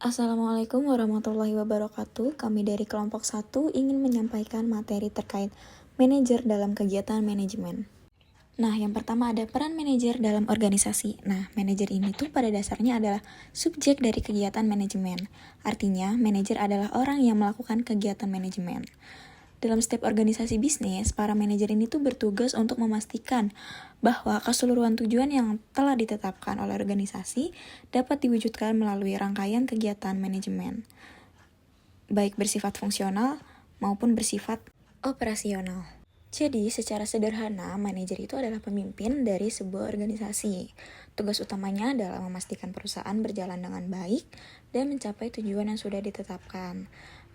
Assalamualaikum warahmatullahi wabarakatuh. Kami dari kelompok 1 ingin menyampaikan materi terkait manajer dalam kegiatan manajemen. Nah, yang pertama ada peran manajer dalam organisasi. Nah, manajer ini tuh pada dasarnya adalah subjek dari kegiatan manajemen. Artinya, manajer adalah orang yang melakukan kegiatan manajemen. Dalam setiap organisasi bisnis, para manajer ini tuh bertugas untuk memastikan bahwa keseluruhan tujuan yang telah ditetapkan oleh organisasi dapat diwujudkan melalui rangkaian kegiatan manajemen, baik bersifat fungsional maupun bersifat operasional. Jadi, secara sederhana, manajer itu adalah pemimpin dari sebuah organisasi. Tugas utamanya adalah memastikan perusahaan berjalan dengan baik dan mencapai tujuan yang sudah ditetapkan.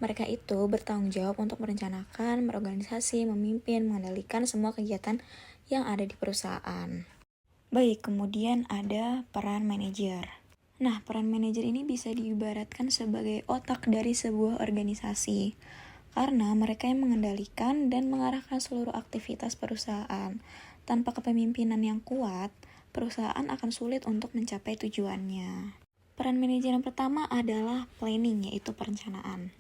Mereka itu bertanggung jawab untuk merencanakan, berorganisasi, memimpin, mengendalikan semua kegiatan yang ada di perusahaan. Baik, kemudian ada peran manajer. Nah, peran manajer ini bisa diibaratkan sebagai otak dari sebuah organisasi, karena mereka yang mengendalikan dan mengarahkan seluruh aktivitas perusahaan. Tanpa kepemimpinan yang kuat, perusahaan akan sulit untuk mencapai tujuannya. Peran manajer yang pertama adalah planning, yaitu perencanaan.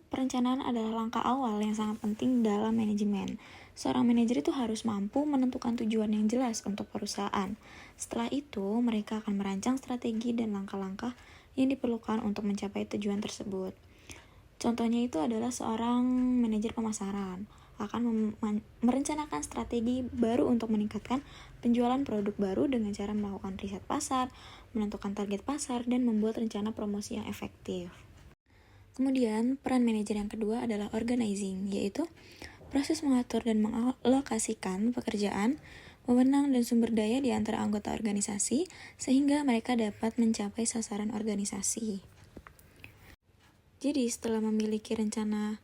Perencanaan adalah langkah awal yang sangat penting dalam manajemen. Seorang manajer itu harus mampu menentukan tujuan yang jelas untuk perusahaan. Setelah itu, mereka akan merancang strategi dan langkah-langkah yang diperlukan untuk mencapai tujuan tersebut. Contohnya itu adalah seorang manajer pemasaran akan merencanakan strategi baru untuk meningkatkan penjualan produk baru dengan cara melakukan riset pasar, menentukan target pasar, dan membuat rencana promosi yang efektif. Kemudian, peran manajer yang kedua adalah organizing, yaitu proses mengatur dan mengalokasikan pekerjaan, wewenang, dan sumber daya di antara anggota organisasi sehingga mereka dapat mencapai sasaran organisasi. Jadi, setelah memiliki rencana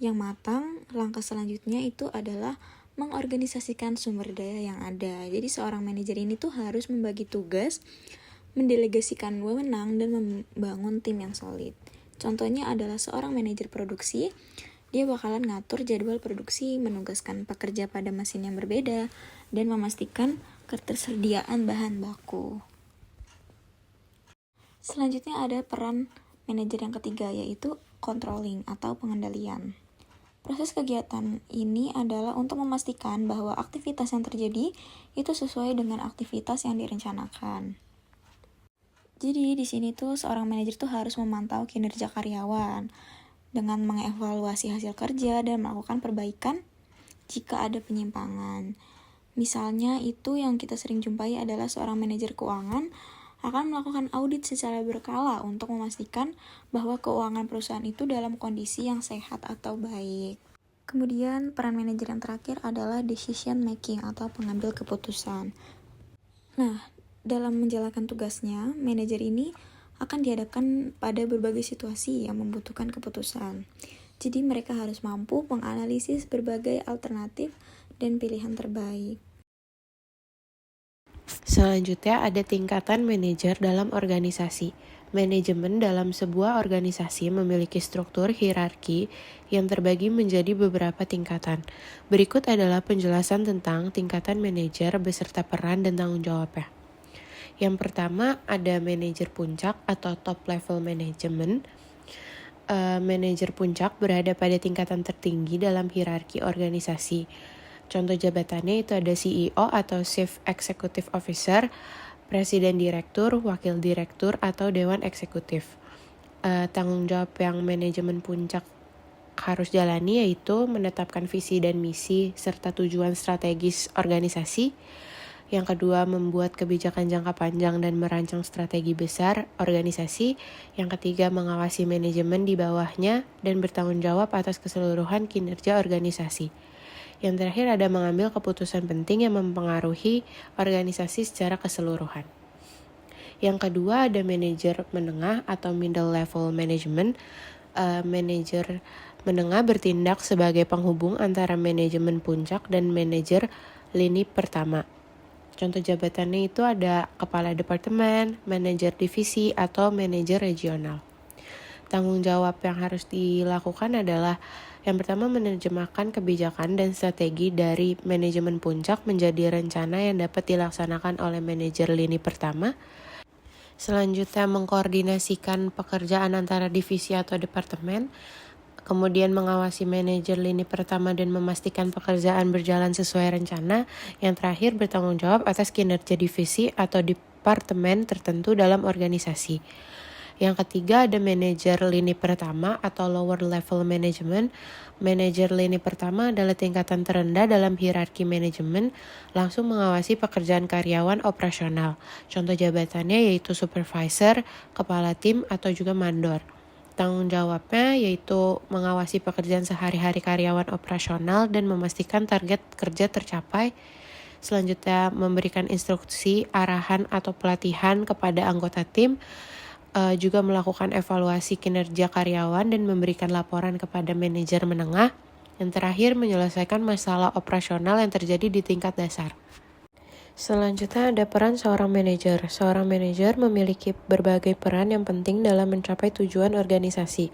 yang matang, langkah selanjutnya itu adalah mengorganisasikan sumber daya yang ada. Jadi, seorang manajer ini tuh harus membagi tugas, mendelegasikan wewenang, dan membangun tim yang solid. Contohnya adalah seorang manajer produksi, dia bakalan ngatur jadwal produksi, menugaskan pekerja pada mesin yang berbeda, dan memastikan ketersediaan bahan baku. Selanjutnya ada peran manajer yang ketiga, yaitu controlling atau pengendalian. Proses kegiatan ini adalah untuk memastikan bahwa aktivitas yang terjadi itu sesuai dengan aktivitas yang direncanakan. Jadi di sini tuh seorang manajer tuh harus memantau kinerja karyawan dengan mengevaluasi hasil kerja dan melakukan perbaikan jika ada penyimpangan. Misalnya itu yang kita sering jumpai adalah seorang manajer keuangan akan melakukan audit secara berkala untuk memastikan bahwa keuangan perusahaan itu dalam kondisi yang sehat atau baik. Kemudian peran manajer yang terakhir adalah decision making atau pengambil keputusan. Nah, dalam menjalankan tugasnya, manajer ini akan dihadapkan pada berbagai situasi yang membutuhkan keputusan. Jadi mereka harus mampu menganalisis berbagai alternatif dan pilihan terbaik. Selanjutnya ada tingkatan manajer dalam organisasi. Manajemen dalam sebuah organisasi memiliki struktur hierarki yang terbagi menjadi beberapa tingkatan. Berikut adalah penjelasan tentang tingkatan manajer beserta peran dan tanggung jawabnya. Yang pertama ada manajer puncak atau top level management. Manajer puncak berada pada tingkatan tertinggi dalam hierarki organisasi. Contoh jabatannya itu ada CEO atau Chief Executive Officer, Presiden Direktur, Wakil Direktur, atau Dewan Eksekutif. Tanggung jawab yang manajemen puncak harus jalani yaitu menetapkan visi dan misi serta tujuan strategis organisasi. Yang kedua, membuat kebijakan jangka panjang dan merancang strategi besar organisasi. Yang ketiga, mengawasi manajemen di bawahnya dan bertanggung jawab atas keseluruhan kinerja organisasi. Yang terakhir ada mengambil keputusan penting yang mempengaruhi organisasi secara keseluruhan. Yang kedua ada manajer menengah atau middle level management. Manajer menengah bertindak sebagai penghubung antara manajemen puncak dan manajer lini pertama. Contoh jabatannya itu ada kepala departemen, manajer divisi, atau manajer regional. Tanggung jawab yang harus dilakukan adalah yang pertama menerjemahkan kebijakan dan strategi dari manajemen puncak menjadi rencana yang dapat dilaksanakan oleh manajer lini pertama. Selanjutnya mengkoordinasikan pekerjaan antara divisi atau departemen, kemudian mengawasi manajer lini pertama dan memastikan pekerjaan berjalan sesuai rencana. Yang terakhir bertanggung jawab atas kinerja divisi atau departemen tertentu dalam organisasi. Yang ketiga ada manajer lini pertama atau lower level management. Manajer lini pertama adalah tingkatan terendah dalam hierarki manajemen, langsung mengawasi pekerjaan karyawan operasional. Contoh jabatannya yaitu supervisor, kepala tim, atau juga mandor. Tanggung jawabnya yaitu mengawasi pekerjaan sehari-hari karyawan operasional dan memastikan target kerja tercapai. Selanjutnya memberikan instruksi, arahan, atau pelatihan kepada anggota tim, juga melakukan evaluasi kinerja karyawan dan memberikan laporan kepada manajer menengah. Yang terakhir menyelesaikan masalah operasional yang terjadi di tingkat dasar. Selanjutnya ada peran seorang manajer. Seorang manajer memiliki berbagai peran yang penting dalam mencapai tujuan organisasi.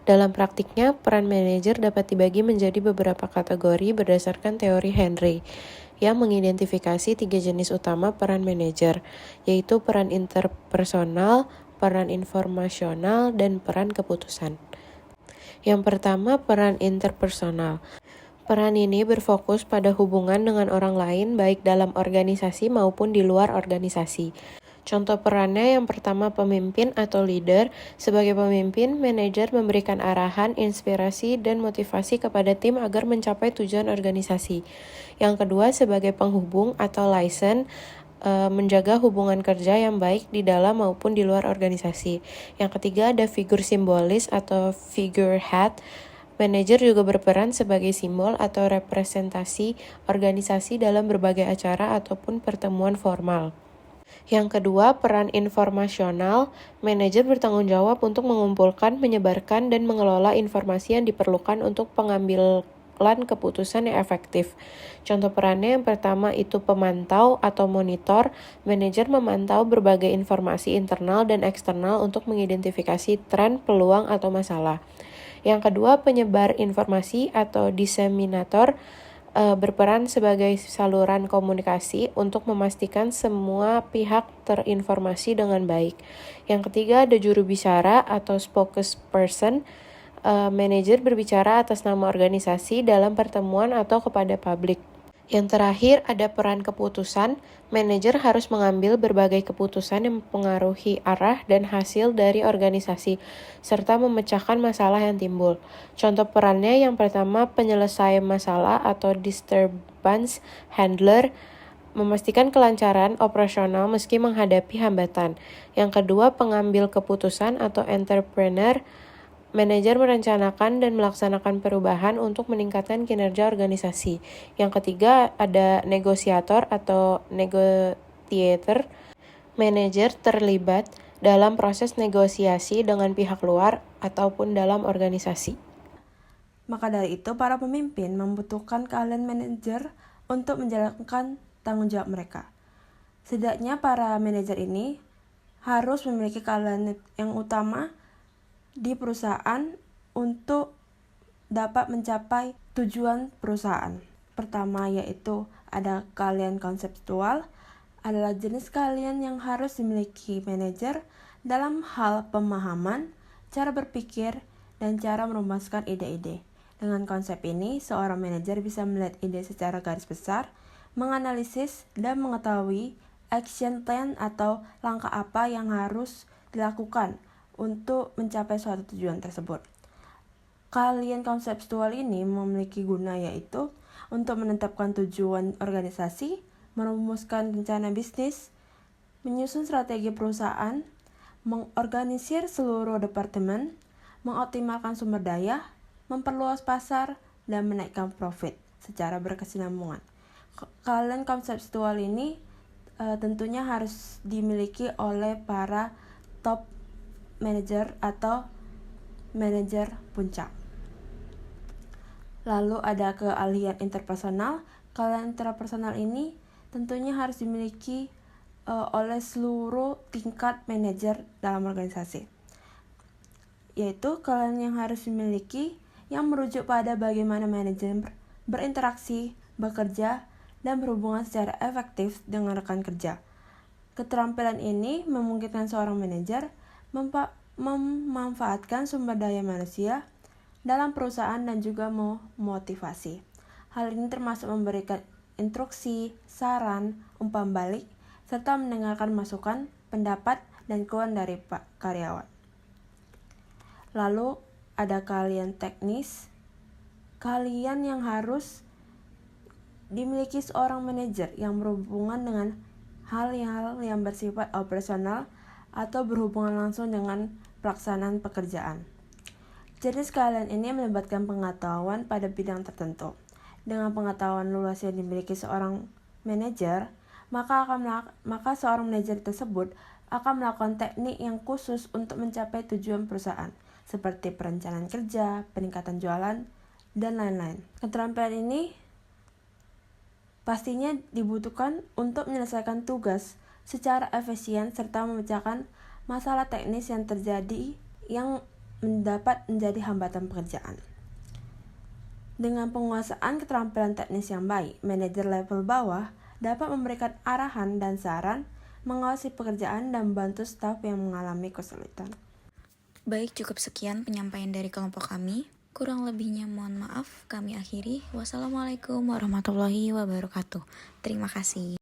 Dalam praktiknya, peran manajer dapat dibagi menjadi beberapa kategori berdasarkan teori Henry, yang mengidentifikasi 3 jenis utama peran manajer, yaitu peran interpersonal, peran informasional, dan peran keputusan. Yang pertama, peran interpersonal. Peran ini berfokus pada hubungan dengan orang lain baik dalam organisasi maupun di luar organisasi. Contoh perannya yang pertama pemimpin atau leader. Sebagai pemimpin, manajer memberikan arahan, inspirasi, dan motivasi kepada tim agar mencapai tujuan organisasi. Yang kedua sebagai penghubung atau liaison, menjaga hubungan kerja yang baik di dalam maupun di luar organisasi. Yang ketiga ada figur simbolis atau figurehead. Manajer juga berperan sebagai simbol atau representasi organisasi dalam berbagai acara ataupun pertemuan formal. Yang kedua, peran informasional. Manajer bertanggung jawab untuk mengumpulkan, menyebarkan, dan mengelola informasi yang diperlukan untuk pengambilan keputusan yang efektif. Contoh perannya yang pertama itu pemantau atau monitor. Manajer memantau berbagai informasi internal dan eksternal untuk mengidentifikasi tren, peluang, atau masalah. Yang kedua, penyebar informasi atau disseminator berperan sebagai saluran komunikasi untuk memastikan semua pihak terinformasi dengan baik. Yang ketiga, ada juru bicara atau spokesperson. Manajer berbicara atas nama organisasi dalam pertemuan atau kepada publik. Yang terakhir, ada peran keputusan. Manajer harus mengambil berbagai keputusan yang mempengaruhi arah dan hasil dari organisasi, serta memecahkan masalah yang timbul. Contoh perannya yang pertama, penyelesai masalah atau disturbance handler, memastikan kelancaran operasional meski menghadapi hambatan. Yang kedua, pengambil keputusan atau entrepreneur. Manajer merencanakan dan melaksanakan perubahan untuk meningkatkan kinerja organisasi. Yang ketiga ada negosiator atau negotiator. Manajer terlibat dalam proses negosiasi dengan pihak luar ataupun dalam organisasi. Maka dari itu, para pemimpin membutuhkan keahlian manajer untuk menjalankan tanggung jawab mereka. Setidaknya para manajer ini harus memiliki keahlian yang utama di perusahaan untuk dapat mencapai tujuan perusahaan. Pertama yaitu ada keahlian konseptual, adalah jenis keahlian yang harus dimiliki manajer dalam hal pemahaman, cara berpikir, dan cara merumuskan ide-ide. Dengan konsep ini, seorang manajer bisa melihat ide secara garis besar, menganalisis, dan mengetahui action plan atau langkah apa yang harus dilakukan untuk mencapai suatu tujuan tersebut. Keahlian konseptual ini memiliki guna yaitu untuk menetapkan tujuan organisasi, merumuskan rencana bisnis, menyusun strategi perusahaan, mengorganisir seluruh departemen, mengoptimalkan sumber daya, memperluas pasar, dan menaikkan profit secara berkesinambungan. Keahlian konseptual ini tentunya harus dimiliki oleh para top manajer atau manajer puncak. Lalu ada keahlian interpersonal. Keahlian interpersonal ini tentunya harus dimiliki oleh seluruh tingkat manajer dalam organisasi. Yaitu keahlian yang harus dimiliki yang merujuk pada bagaimana manajer berinteraksi, bekerja, dan berhubungan secara efektif dengan rekan kerja. Keterampilan ini memungkinkan seorang manajer memanfaatkan sumber daya manusia dalam perusahaan dan juga memotivasi. Hal ini termasuk memberikan instruksi, saran, umpan balik, serta mendengarkan masukan, pendapat, dan keluhan dari karyawan. Lalu ada keahlian teknis, keahlian yang harus dimiliki seorang manajer yang berhubungan dengan hal-hal yang bersifat operasional atau berhubungan langsung dengan pelaksanaan pekerjaan. Jenis keahlian ini melibatkan pengetahuan pada bidang tertentu. Dengan pengetahuan luas yang dimiliki seorang manajer, maka seorang manajer tersebut akan melakukan teknik yang khusus untuk mencapai tujuan perusahaan, seperti perencanaan kerja, peningkatan jualan, dan lain-lain. Keterampilan ini pastinya dibutuhkan untuk menyelesaikan tugas secara efisien serta memecahkan masalah teknis yang terjadi yang dapat menjadi hambatan pekerjaan. Dengan penguasaan keterampilan teknis yang baik, manajer level bawah dapat memberikan arahan dan saran, mengawasi pekerjaan, dan membantu staf yang mengalami kesulitan. Baik, cukup sekian penyampaian dari kelompok kami. Kurang lebihnya mohon maaf, kami akhiri. Wassalamualaikum warahmatullahi wabarakatuh. Terima kasih.